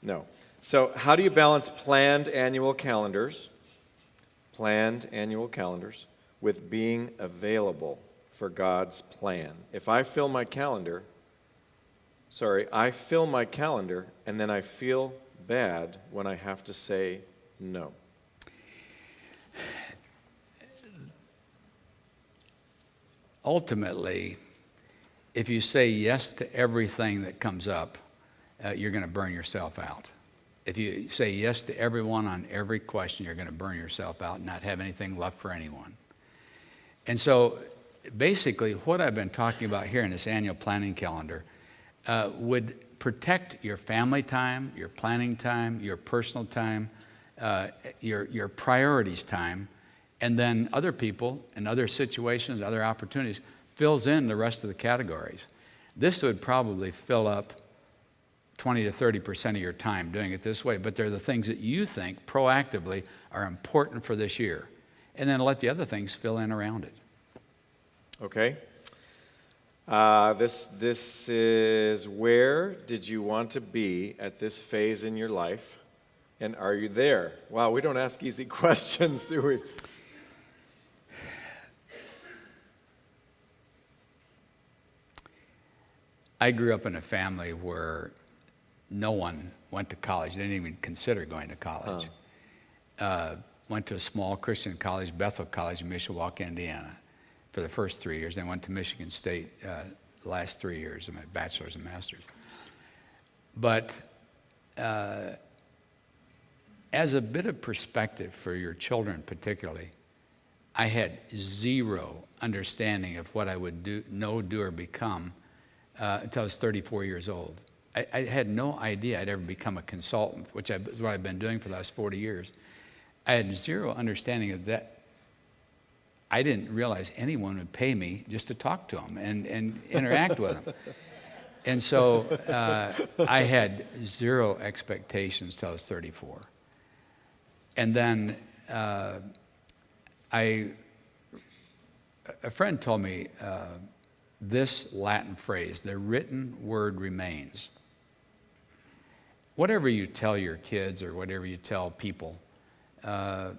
No. So how do you balance planned annual calendars with being available for God's plan? If I fill my calendar, and then I feel bad when I have to say no. Ultimately, if you say yes to everything that comes up, you're going to burn yourself out. If you say yes to everyone on every question, you're going to burn yourself out and not have anything left for anyone. And so basically what I've been talking about here in this annual planning calendar would protect your family time, your planning time, your personal time, your priorities time, and then other people and other situations, other opportunities, fills in the rest of the categories. This would probably fill up 20 to 30% of your time doing it this way, but they're the things that you think proactively are important for this year. And then let the other things fill in around it. Okay. This is, where did you want to be at this phase in your life? And are you there? Wow, we don't ask easy questions, do we? I grew up in a family where no one went to college. They didn't even consider going to college. Went to a small Christian college, Bethel College in Mishawaka, Indiana, for the first 3 years. Then went to Michigan State the last 3 years of my bachelor's and master's. But as a bit of perspective for your children particularly, I had zero understanding of what I would do or become until I was 34 years old. I had no idea I'd ever become a consultant, which is what I've been doing for the last 40 years. I had zero understanding of that. I didn't realize anyone would pay me just to talk to them and interact with them. And so I had zero expectations till I was 34. And then a friend told me this Latin phrase, the written word remains. Whatever you tell your kids or whatever you tell people, a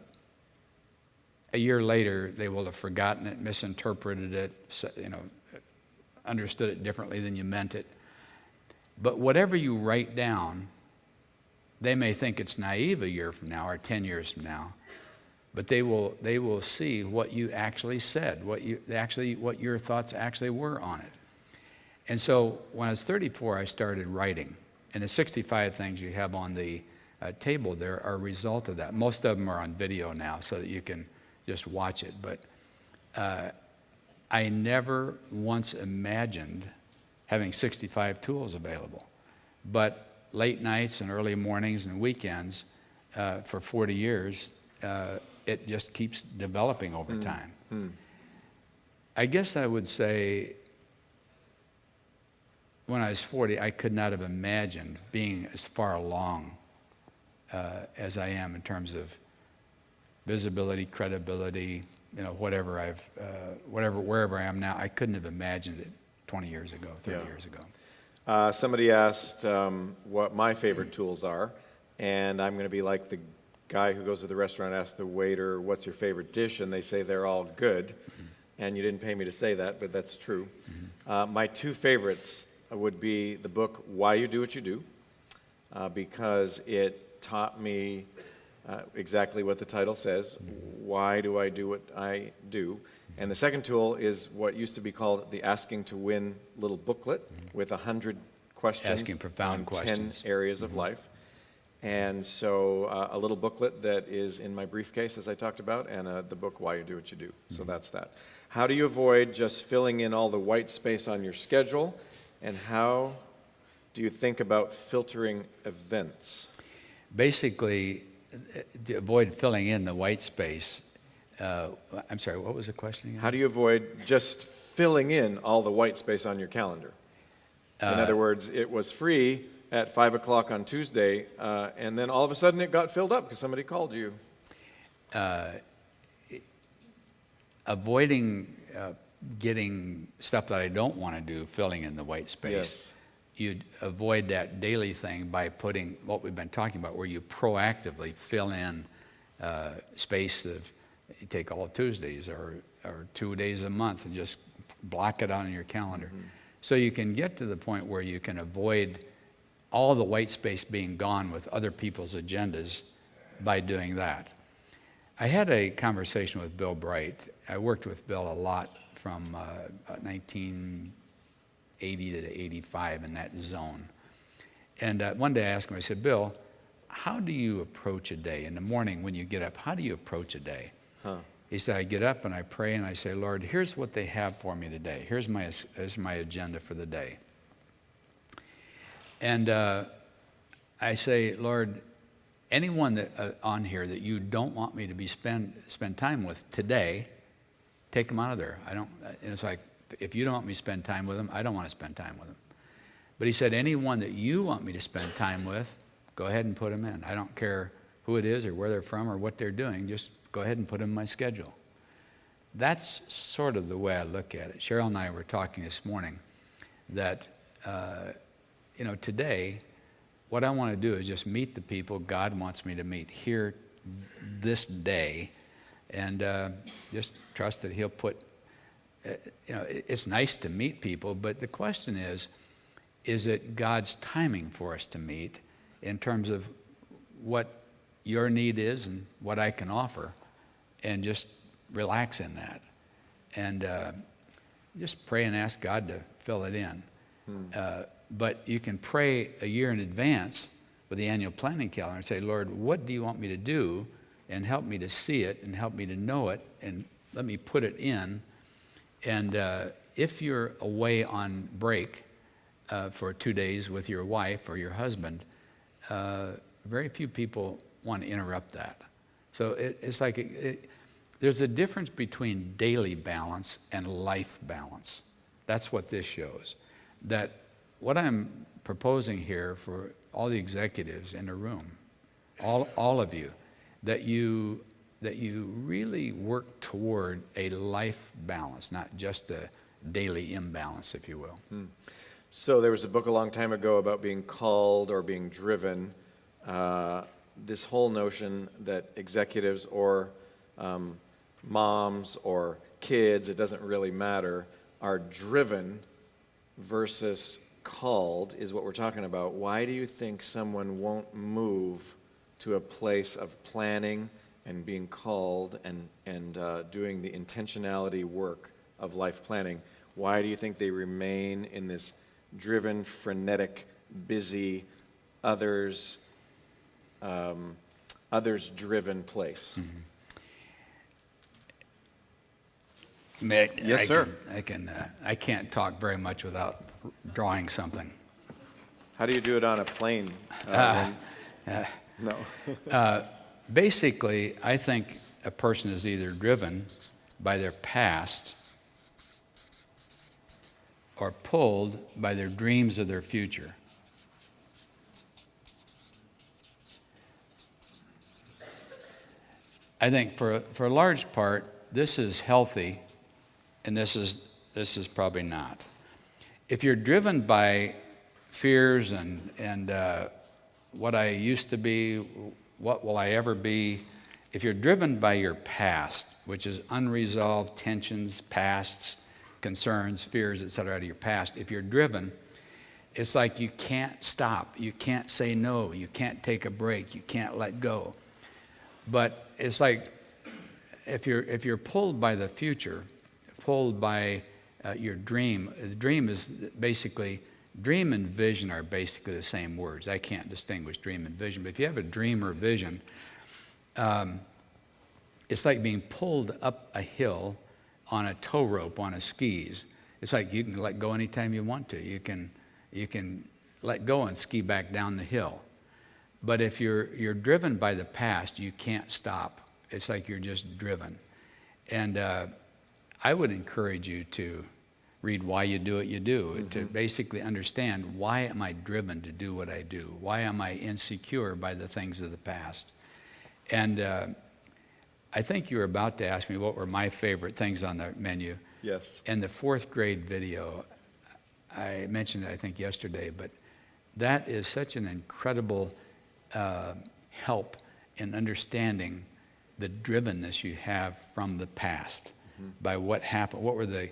year later they will have forgotten it, misinterpreted it, understood it differently than you meant it. But whatever you write down, they may think it's naive a year from now or 10 years from now, but they will see what you actually said, what your thoughts actually were on it. And so when I was 34, I started writing. And the 65 things you have on the table there are a result of that. Most of them are on video now so that you can just watch it. But I never once imagined having 65 tools available. But late nights and early mornings and weekends for 40 years, it just keeps developing over time. I guess I would say when I was 40, I could not have imagined being as far along as I am in terms of visibility, credibility, wherever I am now. I couldn't have imagined it 20 years ago, 30 years ago. Somebody asked what my favorite tools are, and I'm going to be like the guy who goes to the restaurant and asks the waiter, what's your favorite dish? And they say they're all good. And you didn't pay me to say that, but that's true. My two favorites would be the book, Why You Do What You Do, because it taught me exactly what the title says. Why do I do what I do? And the second tool is what used to be called the Asking to Win little booklet with 100 questions. Asking profound questions. 10 areas of life. And so a little booklet that is in my briefcase, as I talked about, and the book, Why You Do What You Do. So that's that. How do you avoid just filling in all the white space on your schedule? And how do you think about filtering events? Basically, to avoid filling in the white space, I'm sorry, what was the question again? How do you avoid just filling in all the white space on your calendar? In other words, it was free at 5 o'clock on Tuesday, and then all of a sudden it got filled up because somebody called you. Avoiding getting stuff that I don't want to do, filling in the white space. Yes. you'd avoid that daily thing by putting what we've been talking about, where you proactively fill in space of, you take all Tuesdays or 2 days a month and just block it out on your calendar. Mm-hmm. So you can get to the point where you can avoid all the white space being gone with other people's agendas by doing that. I had a conversation with Bill Bright. I worked with Bill a lot from 1980 to 85 in that zone. And one day I asked him, I said, Bill, how do you approach a day? In the morning when you get up, how do you approach a day? Huh. He said, I get up and I pray and I say, Lord, here's what they have for me today. Here's my agenda for the day. And I say, Lord, anyone that on here that you don't want me to spend time with today, take them out of there. And it's like, if you don't want me to spend time with them, I don't want to spend time with them. But he said, anyone that you want me to spend time with, go ahead and put them in. I don't care who it is or where they're from or what they're doing. Just go ahead and put them in my schedule. That's sort of the way I look at it. Cheryl and I were talking this morning that, today, what I want to do is just meet the people God wants me to meet here this day, and just trust that He'll put, it's nice to meet people, but the question is it God's timing for us to meet in terms of what your need is and what I can offer, and just relax in that. And just pray and ask God to fill it in. But you can pray a year in advance with the annual planning calendar and say, Lord, what do you want me to do? And help me to see it and help me to know it and let me put it in. And if you're away on break for 2 days with your wife or your husband, very few people want to interrupt that. So it's like there's a difference between daily balance and life balance. That's what this shows. That what I'm proposing here for all the executives in the room, all of you, that you really work toward a life balance, not just a daily imbalance, if you will. So there was a book a long time ago about being called or being driven. This whole notion that executives or moms or kids, it doesn't really matter, are driven versus called is what we're talking about. Why do you think someone won't move to a place of planning and being called and doing the intentionality work of life planning? Why do you think they remain in this driven, frenetic, busy, others-driven place? Mm-hmm. Yes, sir. I can't talk very much without drawing something. How do you do it on a plane? No. Basically, I think a person is either driven by their past or pulled by their dreams of their future. I think for a large part, this is healthy, and this is probably not. If you're driven by fears and what I used to be, what will I ever be, if you're driven by your past, which is unresolved tensions, pasts, concerns, fears, etc., out of your past, if you're driven, it's like you can't stop, you can't say no, you can't take a break, you can't let go. But it's like if you're pulled by the future, pulled by your dream, the dream is basically, dream and vision are basically the same words. I can't distinguish dream and vision, but if you have a dream or vision, it's like being pulled up a hill on a tow rope on a skis. It's like you can let go anytime you want to. You can let go and ski back down the hill. But if you're driven by the past, you can't stop. It's like you're just driven. And I would encourage you to read Why You Do What You Do, to basically understand, why am I driven to do what I do? Why am I insecure by the things of the past? And I think you were about to ask me what were my favorite things on the menu. Yes. And the 4th grade video, I mentioned it, I think, yesterday, but that is such an incredible help in understanding the drivenness you have from the past by what happened, what were the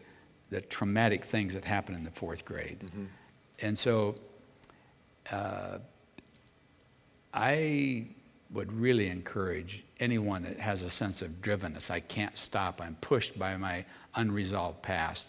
traumatic things that happened in the fourth grade. And so I would really encourage anyone that has a sense of drivenness, I can't stop, I'm pushed by my unresolved past,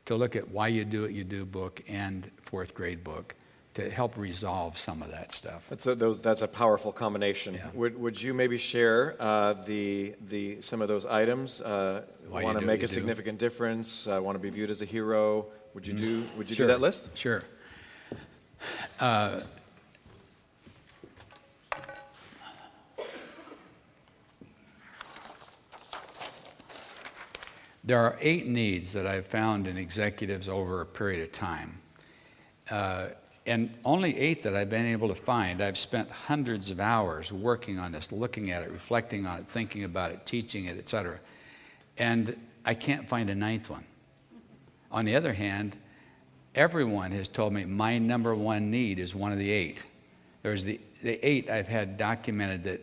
to look at Why You Do What You Do book and fourth grade book to help resolve some of that stuff. That's a powerful combination. Yeah. Would you maybe share some of those items? Want to make a significant difference? Want to be viewed as a hero? Would you do that list? Sure. There are 8 needs that I've found in executives over a period of time. And only 8 that I've been able to find. I've spent hundreds of hours working on this, looking at it, reflecting on it, thinking about it, teaching it, etc. And I can't find a 9th one. On the other hand, everyone has told me my number 1 need is one of the 8. There's the 8 I've had documented that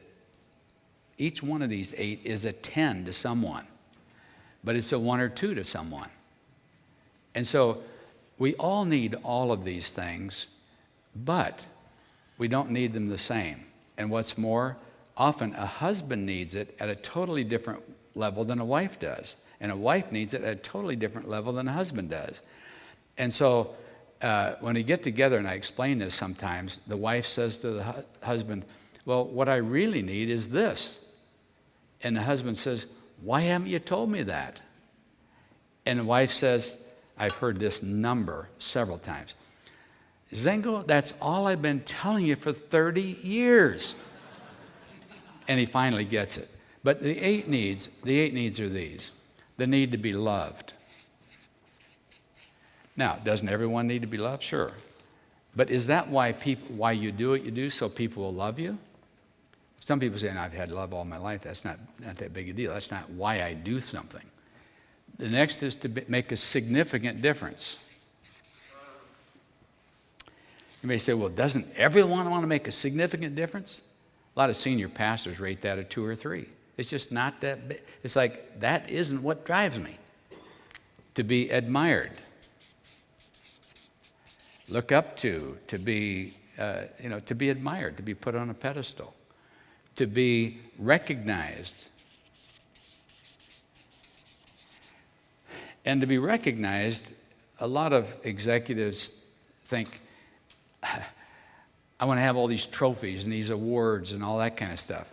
each one of these 8 is a 10 to someone, but it's a 1 or 2 to someone. And so we all need all of these things, but we don't need them the same. And what's more, often a husband needs it at a totally different level than a wife does, and a wife needs it at a totally different level than a husband does. And so when we get together, and I explain this sometimes, the wife says to the husband, well, what I really need is this. And the husband says, why haven't you told me that? And the wife says, I've heard this number several times. Zengo, that's all I've been telling you for 30 years. And he finally gets it. But the 8 needs are these. The need to be loved. Now, doesn't everyone need to be loved? Sure. But is that why you do what you do, so people will love you? Some people say, I've had love all my life. That's not that big a deal. That's not why I do something. The next is to make a significant difference. You may say, well, doesn't everyone want to make a significant difference? A lot of senior pastors rate that a 2 or 3. It's just not that big. It's like, that isn't what drives me. To be admired. Look up to be admired, to be put on a pedestal. To be recognized. And to be recognized, a lot of executives think, I want to have all these trophies and these awards and all that kind of stuff.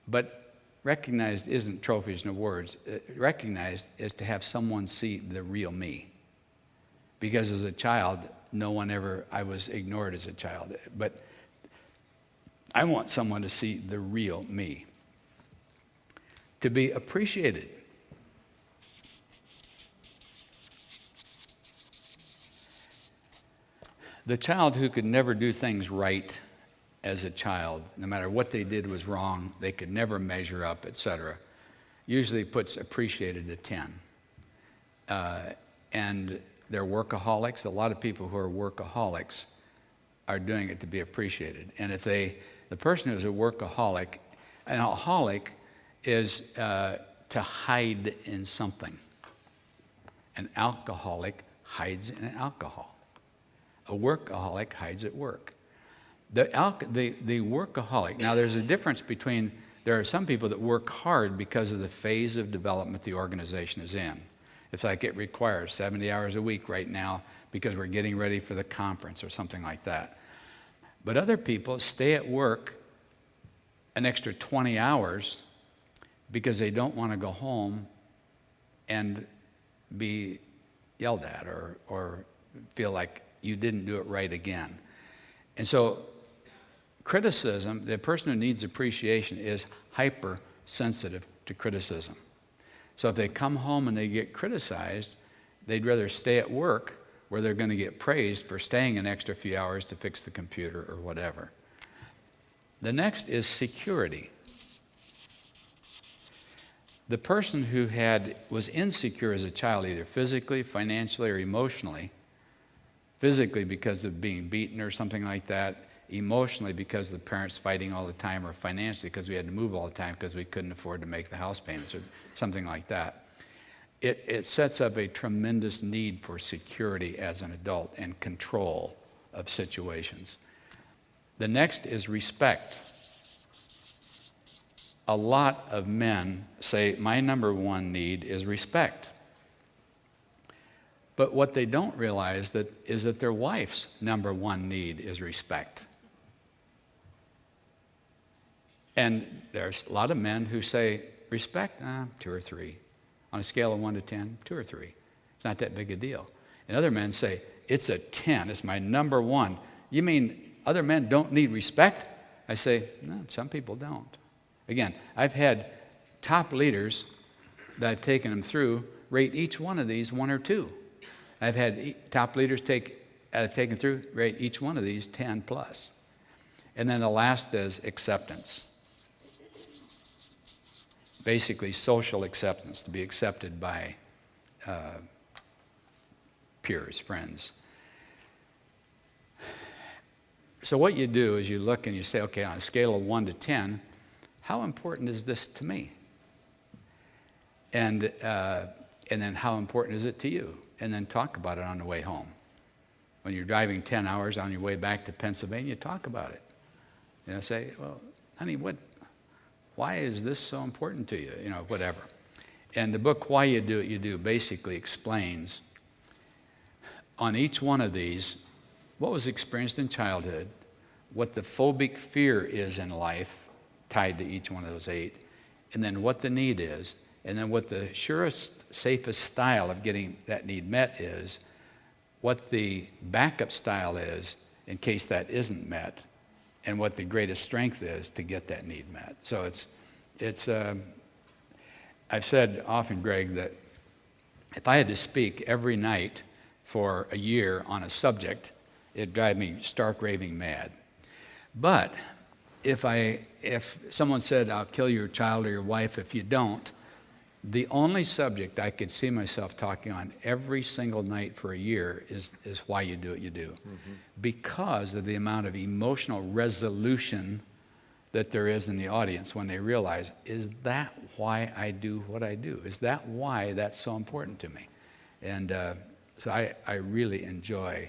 But recognized isn't trophies and awards. Recognized is to have someone see the real me. Because as a child, I was ignored as a child. But I want someone to see the real me. To be appreciated. The child who could never do things right as a child, no matter what they did was wrong, they could never measure up, etc., usually puts appreciated at 10. And they're workaholics. A lot of people who are workaholics are doing it to be appreciated. And if the person who's a workaholic, an alcoholic is to hide in something. An alcoholic hides in alcohol. A workaholic hides at work. The workaholic, now there's a difference between, there are some people that work hard because of the phase of development the organization is in. It's like it requires 70 hours a week right now because we're getting ready for the conference or something like that. But other people stay at work an extra 20 hours because they don't want to go home and be yelled at or feel like you didn't do it right again. And so criticism, the person who needs appreciation is hypersensitive to criticism. So if they come home and they get criticized, they'd rather stay at work where they're going to get praised for staying an extra few hours to fix the computer or whatever. The next is security. The person who was insecure as a child, either physically, financially, or emotionally, physically because of being beaten or something like that, emotionally because the parents fighting all the time, or financially because we had to move all the time because we couldn't afford to make the house payments or something like that. It sets up a tremendous need for security as an adult and control of situations. The next is respect. A lot of men say, my number one need is respect. But what they don't realize is that their wife's number one need is respect. And there's a lot of men who say, respect, 2 or 3. On a scale of 1 to 10, 2 or 3. It's not that big a deal. And other men say, it's a 10, it's my number one. You mean other men don't need respect? I say, no, some people don't. Again, I've had top leaders that I've taken them through rate each one of these 1 or 2. I've had top leaders taken through rate each one of these 10 plus. And then the last is acceptance. Basically, social acceptance, to be accepted by peers, friends. So what you do is you look and you say, okay, on a scale of 1 to 10, how important is this to me? And then how important is it to you? And then talk about it on the way home. When you're driving 10 hours on your way back to Pennsylvania, talk about it. You know, say, well, honey, why is this so important to you? You know, whatever. And the book, Why You Do What You Do, basically explains on each one of these what was experienced in childhood, what the phobic fear is in life, tied to each one of those 8, and then what the need is, and then what the surest, safest style of getting that need met is, what the backup style is in case that isn't met, and what the greatest strength is to get that need met. So I've said often, Greg, that if I had to speak every night for a year on a subject, it'd drive me stark raving mad. But if someone said, I'll kill your child or your wife if you don't, the only subject I could see myself talking on every single night for a year is why you do what you do. Mm-hmm. Because of the amount of emotional resolution that there is in the audience when they realize, is that why I do what I do? Is that why that's so important to me? And so I really enjoy,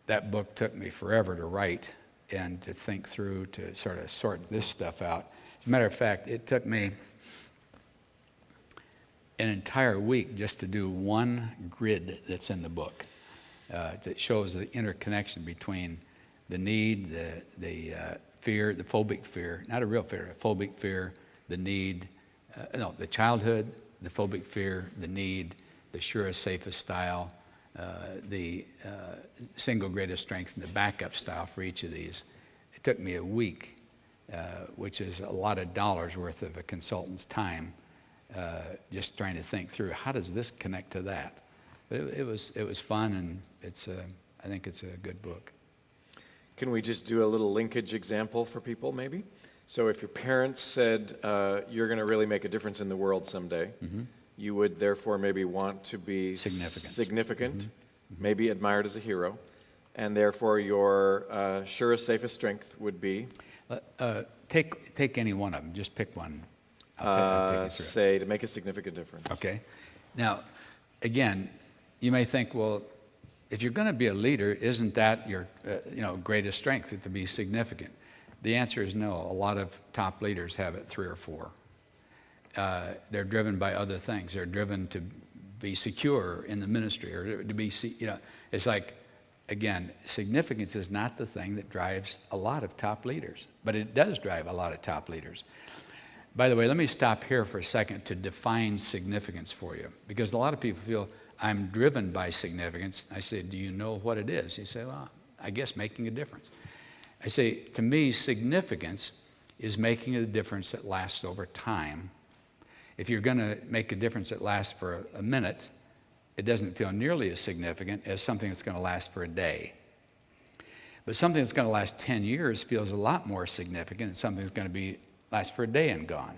that book took me forever to write and to think through, to sort of sort this stuff out. As a matter of fact, it took me an entire week just to do one grid that's in the book that shows the interconnection between the need, the fear, the phobic fear, not a real fear, a phobic fear, the need, the childhood, the phobic fear, the need, the surest, safest style, the single greatest strength, and the backup style for each of these. It took me a week, which is a lot of dollars worth of a consultant's time, just trying to think through how does this connect to that. But it was fun, and I think it's a good book. Can we just do a little linkage example for people, maybe? So if your parents said, you're going to really make a difference in the world someday, mm-hmm. you would therefore maybe want to be significant, mm-hmm. maybe admired as a hero, and therefore your surest, safest strength would be? Take any one of them. Just pick one. I'll take you through it. Say, to make a significant difference. Okay. Now, again, you may think, well, if you're going to be a leader, isn't that your greatest strength, to be significant? The answer is no. A lot of top leaders have it 3 or 4. They're driven by other things. They're driven to be secure in the ministry, or to be, it's like, again, significance is not the thing that drives a lot of top leaders, but it does drive a lot of top leaders. By the way, let me stop here for a second to define significance for you, because a lot of people feel, I'm driven by significance. I say, do you know what it is? You say, well, I guess making a difference. I say, to me, significance is making a difference that lasts over time. If you're going to make a difference that lasts for a minute, it doesn't feel nearly as significant as something that's going to last for a day. But something that's going to last 10 years feels a lot more significant than something that's going to last for a day and gone.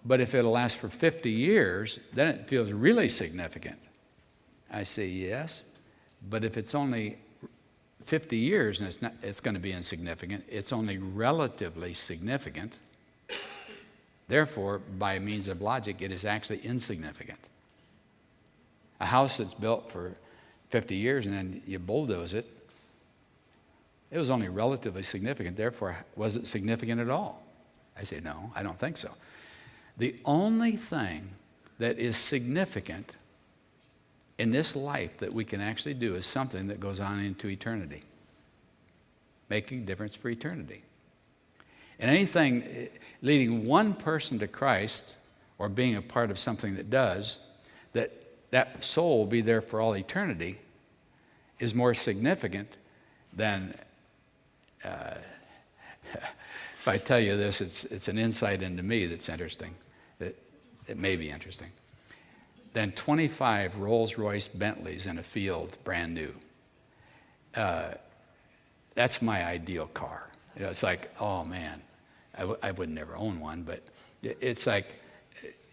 But if it'll last for 50 years, then it feels really significant. I say yes, But if it's only 50 years and it's going to be insignificant, it's only relatively significant. Therefore, by means of logic, it is actually insignificant. A house that's built for 50 years and then you bulldoze it, it was only relatively significant. Therefore, was it significant at all? I say, no, I don't think so. The only thing that is significant in this life that we can actually do is something that goes on into eternity, making a difference for eternity. And anything leading one person to Christ or being a part of something that does, that soul will be there for all eternity, is more significant than, if I tell you this, it's an insight into me that's interesting, that it may be interesting, than 25 Rolls-Royce Bentleys in a field, brand new. That's my ideal car. You know, it's like, oh man, I would never own one, but it's like,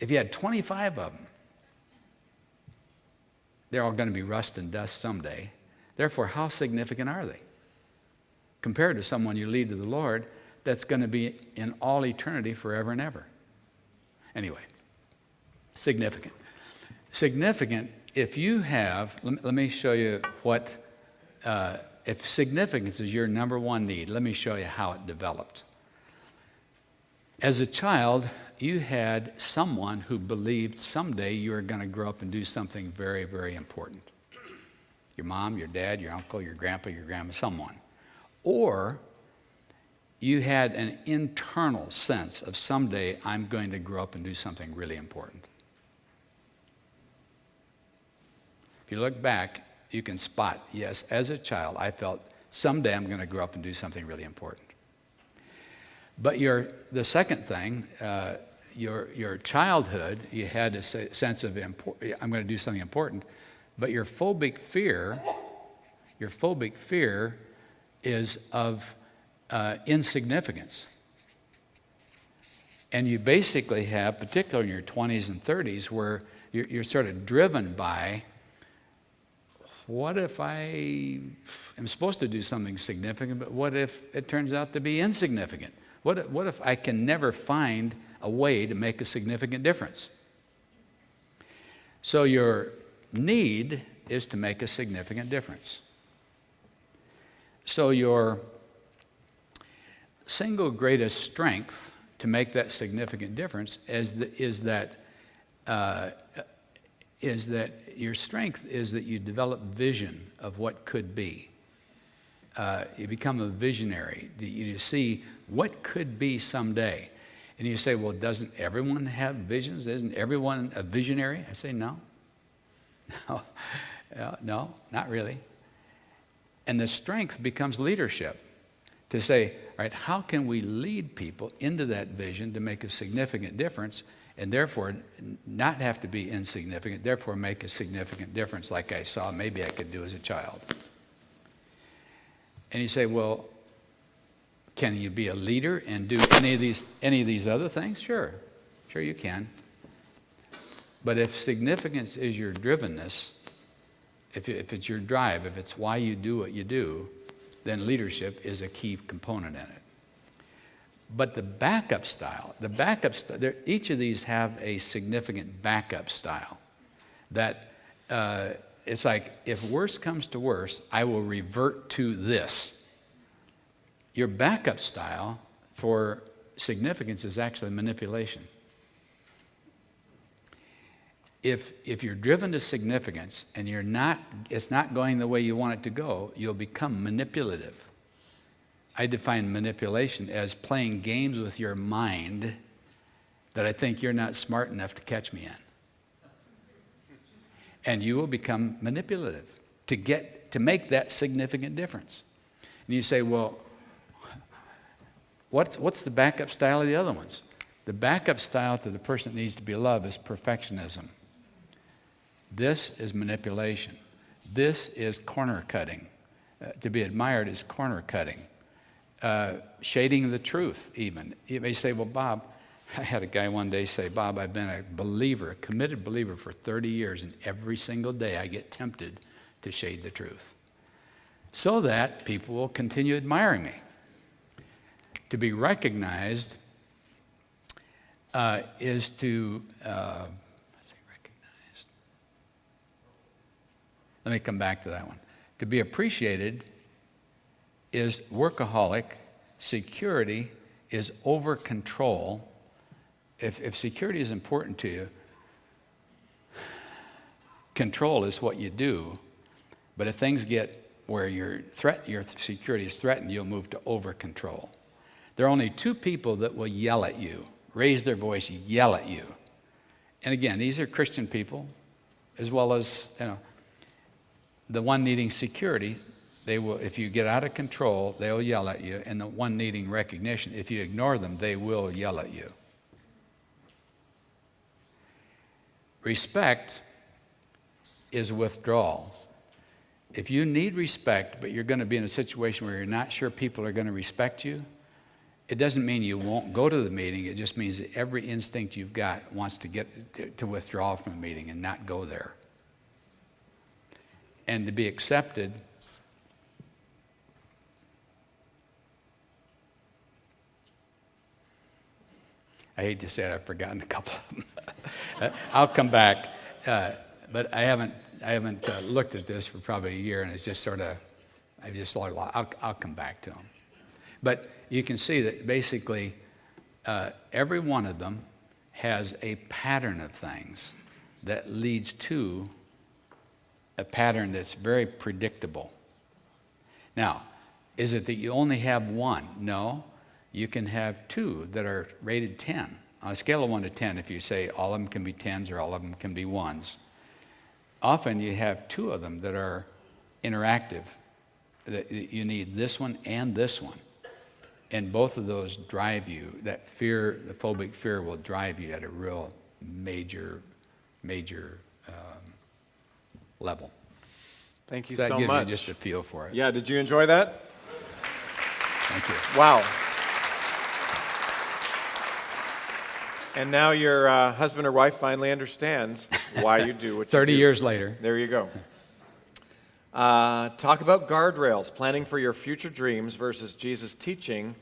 if you had 25 of them, they're all going to be rust and dust someday. Therefore, how significant are they? Compared to someone you lead to the Lord, that's going to be in all eternity forever and ever. Anyway, significant. Significant, if you have, let me show you what, if significance is your number one need, let me show you how it developed. As a child, you had someone who believed someday you were going to grow up and do something very, very important. Your mom, your dad, your uncle, your grandpa, your grandma, someone. Or you had an internal sense of someday I'm going to grow up and do something really important. If you look back, you can spot, yes, as a child, I felt someday I'm going to grow up and do something really important. But the second thing, your childhood, you had a sense of I'm going to do something important, but your phobic fear is of insignificance. And you basically have, particularly in your 20s and 30s, where you're sort of driven by, what if I am supposed to do something significant, but what if it turns out to be insignificant? What if I can never find a way to make a significant difference? So your need is to make a significant difference. So your single greatest strength to make that significant difference is that your strength is that you develop vision of what could be. You become a visionary. You see what could be someday. And you say, well, doesn't everyone have visions? Isn't everyone a visionary? I say, no. No, not really. And the strength becomes leadership. To say, all right, how can we lead people into that vision to make a significant difference, and therefore not have to be insignificant, therefore make a significant difference like I saw maybe I could do as a child. And you say, well, can you be a leader and do any of these other things? Sure you can. But if significance is your drivenness, if it's your drive, if it's why you do what you do, then leadership is a key component in it. But the backup style, each of these have a significant backup style. That it's like, if worse comes to worse, I will revert to this. Your backup style for significance is actually manipulation. If you're driven to significance and it's not going the way you want it to go, you'll become manipulative. I define manipulation as playing games with your mind that I think you're not smart enough to catch me in. And you will become manipulative to make that significant difference. And you say, well, what's the backup style of the other ones? The backup style to the person that needs to be loved is perfectionism. This is manipulation. This is corner cutting. To be admired is corner cutting. Shading the truth even. You may say, well, Bob, I had a guy one day say, Bob, I've been a committed believer for 30 years, and every single day I get tempted to shade the truth, so that people will continue admiring me. To be recognized is to, let's see, recognized. Let me come back to that one. To be appreciated is workaholic. Security is over control. If security is important to you, control is what you do. But if things get where your security is threatened, you'll move to over control. There are only two people that will yell at you, raise their voice, yell at you. And again, these are Christian people, as well as, the one needing security. They will, if you get out of control, they'll yell at you. And the one needing recognition, if you ignore them, they will yell at you. Respect is withdrawal. If you need respect, but you're going to be in a situation where you're not sure people are going to respect you, it doesn't mean you won't go to the meeting. It just means that every instinct you've got wants to get to withdraw from the meeting and not go there. And to be accepted I hate to say it, I've forgotten a couple of them. I'll come back, but I haven't looked at this for probably a year, and it's just sort of, I'll come back to them. But you can see that basically every one of them has a pattern of things that leads to a pattern that's very predictable. Now, is it that you only have one? No. You can have two that are rated 10. On a scale of 1 to 10, if you say all of them can be 10s or all of them can be 1s, often you have two of them that are interactive. That you need this one and this one. And both of those drive you. That fear, the phobic fear, will drive you at a real major level. Thank you That so gives much. you just a feel for it. Yeah, did you enjoy that? Thank you. Wow. And now your husband or wife finally understands why you do what you do. 30 years later. There you go. Talk about guardrails, planning for your future dreams versus Jesus' teaching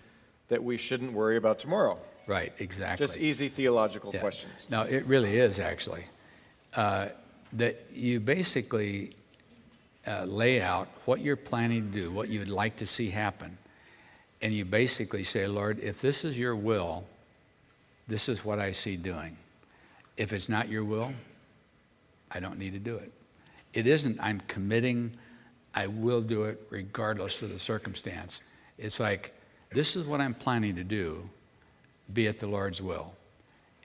that we shouldn't worry about tomorrow. Right, exactly. Just easy theological Yeah. questions. No, it really is actually. That you basically lay out what you're planning to do, what you would like to see happen. And you basically say, Lord, if this is your will, this is what I see doing. If it's not your will, I don't need to do it. It isn't, I'm committing, I will do it regardless of the circumstance. It's like, this is what I'm planning to do, be it the Lord's will.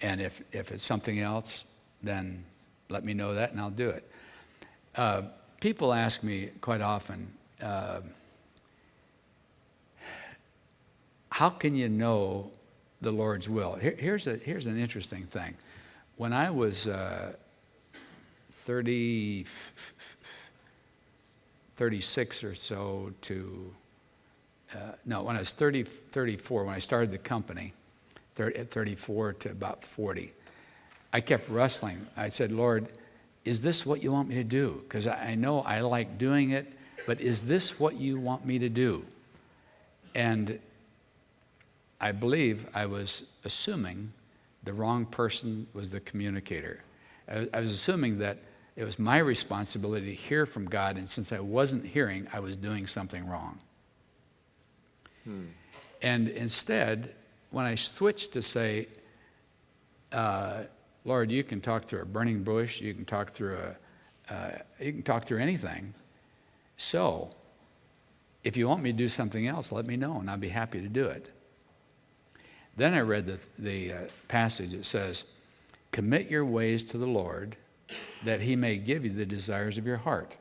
And if it's something else, then let me know that and I'll do it. People ask me quite often, how can you know the Lord's will? Here's an interesting thing. When I was 36 or so when I was 34, when I started the company, at 34 to about 40, I kept wrestling. I said, Lord, is this what you want me to do? Because I know I like doing it, but is this what you want me to do? And I believe I was assuming the wrong person was the communicator. I was assuming that it was my responsibility to hear from God, and since I wasn't hearing, I was doing something wrong. And instead, when I switched to say, Lord, you can talk through a burning bush, you can talk through anything. So, if you want me to do something else, let me know, and I'll be happy to do it. Then I read the passage that says, commit your ways to the Lord, that he may give you the desires of your heart.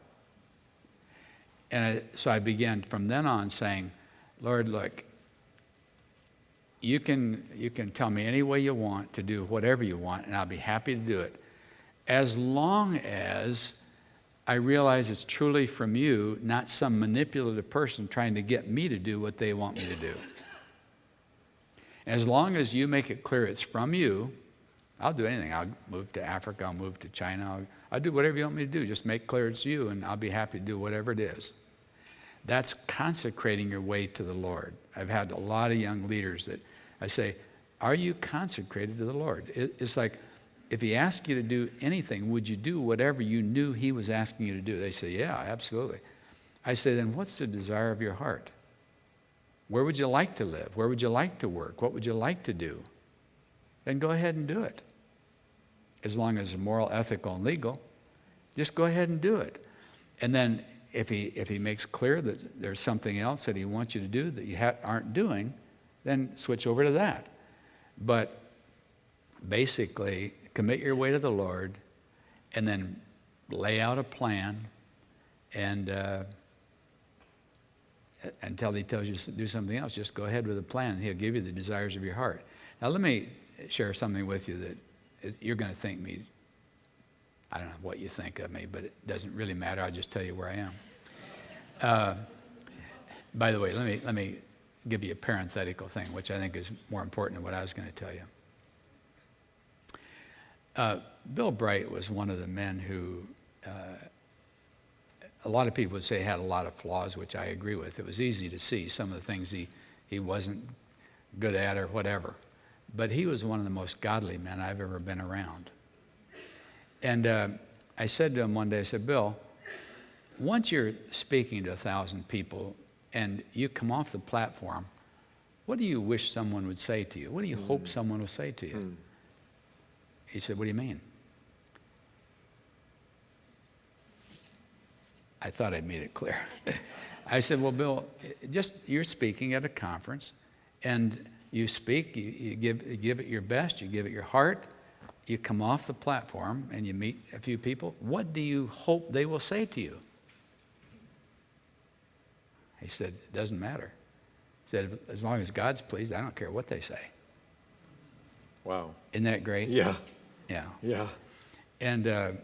And so I began from then on saying, Lord, look, you can tell me any way you want to do whatever you want, and I'll be happy to do it, as long as I realize it's truly from you, not some manipulative person trying to get me to do what they want me to do. As long as you make it clear it's from you, I'll do anything. I'll move to Africa, I'll move to China, I'll do whatever you want me to do. Just make clear it's you, and I'll be happy to do whatever it is. That's consecrating your way to the Lord. I've had a lot of young leaders that I say, are you consecrated to the Lord? It's like, if he asked you to do anything, would you do whatever you knew he was asking you to do? They say, yeah, absolutely. I say, then what's the desire of your heart? Where would you like to live? Where would you like to work? What would you like to do? Then go ahead and do it. As long as it's moral, ethical, and legal, just go ahead and do it. And then if he makes clear that there's something else that he wants you to do that you aren't doing, then switch over to that. But basically, commit your way to the Lord, and then lay out a plan, and until he tells you to do something else, just go ahead with the plan, and he'll give you the desires of your heart. Now, let me share something with you that you're going to think me, I don't know what you think of me, but it doesn't really matter. I'll just tell you where I am. By the way, let me give you a parenthetical thing, which I think is more important than what I was going to tell you. Bill Bright was one of the men who, a lot of people would say had a lot of flaws, which I agree with. It was easy to see some of the things he wasn't good at or whatever. But he was one of the most godly men I've ever been around. And I said to him one day, I said, Bill, once you're speaking to 1,000 people and you come off the platform, what do you wish someone would say to you? What do you hope someone will say to you? He said, what do you mean? I thought I'd made it clear. I said, well, Bill, you're speaking at a conference, and you speak, you give it your best, you give it your heart, you come off the platform, and you meet a few people. What do you hope they will say to you? He said, it doesn't matter. He said, as long as God's pleased, I don't care what they say. Wow. Isn't that great? Yeah. Yeah. Yeah. And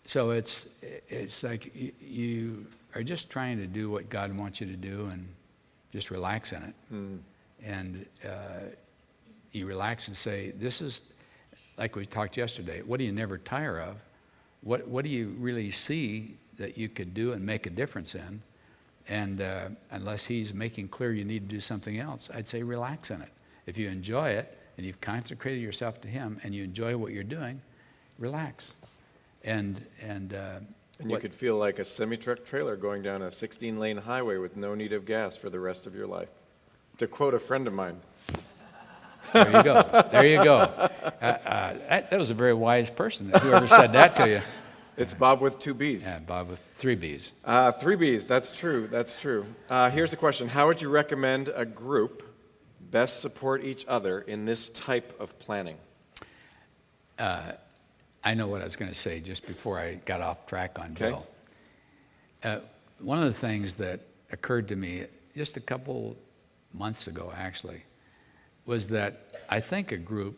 so it's like you are just trying to do what God wants you to do and just relax in it. And you relax and say, this is, like we talked yesterday, what do you never tire of? What do you really see that you could do and make a difference in? And unless he's making clear you need to do something else, I'd say relax in it. If you enjoy it and you've consecrated yourself to him and you enjoy what you're doing, relax. And you could feel like a semi-truck trailer going down a 16-lane highway with no need of gas for the rest of your life. To quote a friend of mine. There you go. There you go. That was a very wise person, whoever said that to you. It's Bob with 2 B's. Yeah, Bob with 3 B's. 3 B's, that's true, that's true. Here's the question. How would you recommend a group best support each other in this type of planning? I know what I was going to say just before I got off track on Okay. Bill. One of the things that occurred to me just a couple months ago, actually, was that I think a group,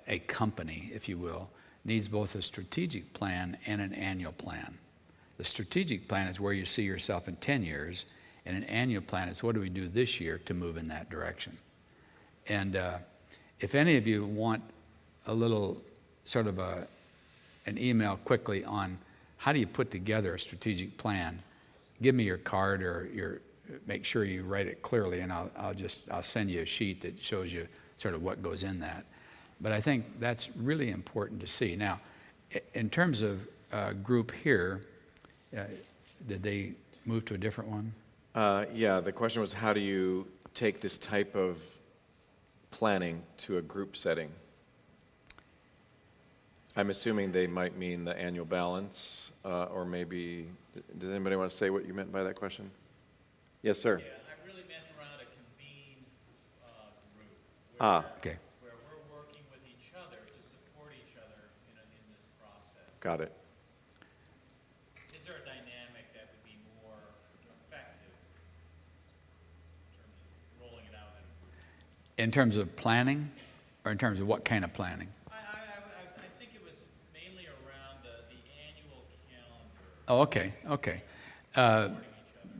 a company, if you will, needs both a strategic plan and an annual plan. The strategic plan is where you see yourself in 10 years, and an annual plan is what do we do this year to move in that direction. And if any of you want a little sort of an email quickly on how do you put together a strategic plan, give me your card or make sure you write it clearly, and I'll send you a sheet that shows you sort of what goes in that. But I think that's really important to see. Now, in terms of group here, did they move to a different one? Yeah, the question was how do you take this type of planning to a group setting? I'm assuming they might mean the annual balance, or maybe, does anybody want to say what you meant by that question? Yes, sir. Yeah, I really meant around a convened group. Okay. Where we're working with each other to support each other in this process. Got it. Is there a dynamic that would be more effective in terms of rolling it out? In terms of planning, or in terms of what kind of planning? I think it was mainly around the annual calendar. Oh, okay.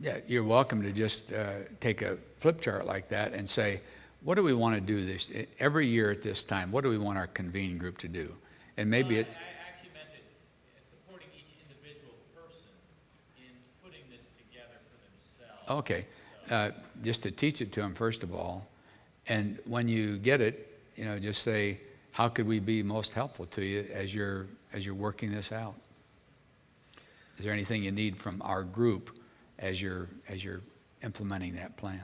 Yeah, you're welcome to just take a flip chart like that and say, what do we want to do every year at this time? What do we want our convening group to do? And maybe it's... I actually meant it Okay. Just to teach it to them, first of all. And when you get it, just say, how could we be most helpful to you as you're working this out? Is there anything you need from our group as you're implementing that plan?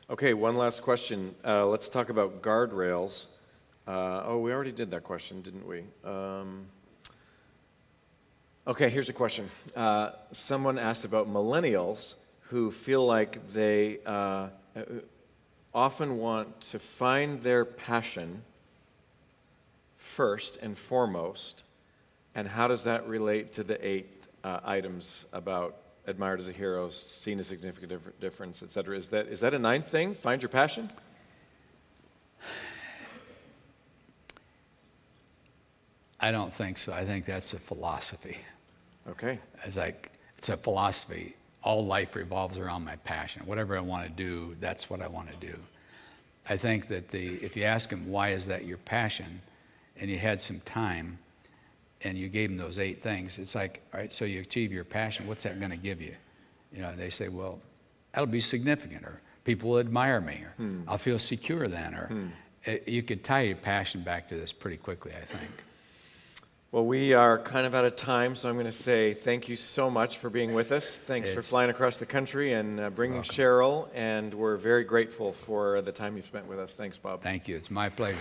Okay, one last question. Let's talk about guardrails. We already did that question, didn't we? Okay, here's a question. Someone asked about millennials who feel like they often want to find their passion first and foremost, and how does that relate to the 8 items about admired as a hero, seen as significant difference, et cetera? Is that a 9th thing? Find your passion? I don't think so. I think that's a philosophy. Okay. It's a philosophy. All life revolves around my passion. Whatever I want to do, that's what I want to do. I think that if you ask them, why is that your passion, and you had some time, and you gave them those 8 things, it's like, all right, so you achieve your passion, what's that going to give you? They say, well, that'll be significant, or people will admire me, or I'll feel secure then, or you could tie your passion back to this pretty quickly, I think. Well, we are kind of out of time, so I'm going to say thank you so much for being with us. Thanks for flying across the country and bringing Cheryl, and we're very grateful for the time you've spent with us. Thanks, Bob. Thank you. It's my pleasure.